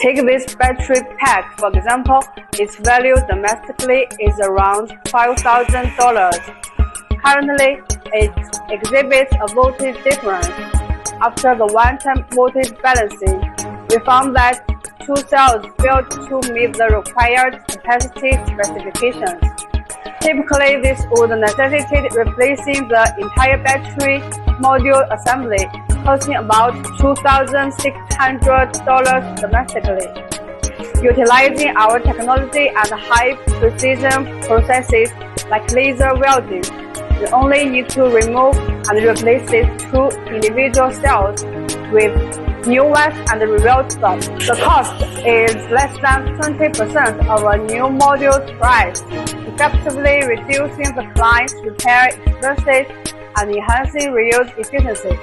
Take this battery pack for example, its value domestically is around $5,000. Currently, it exhibits a voltage difference. After the one-time voltage balancing, we found that 2 cells failed to meet the required capacity specifications. Typically, this would necessitate replacing the entire battery module assembly, costing about $2,600 domestically. Utilizing our technology and high-precision processes like laser welding, we only need to remove and replace these 2 individual cells with new ones and reweld them. The cost is less than 20% of a new module's price, effectively reducing the client's repair expenses and enhancing reuse efficiency.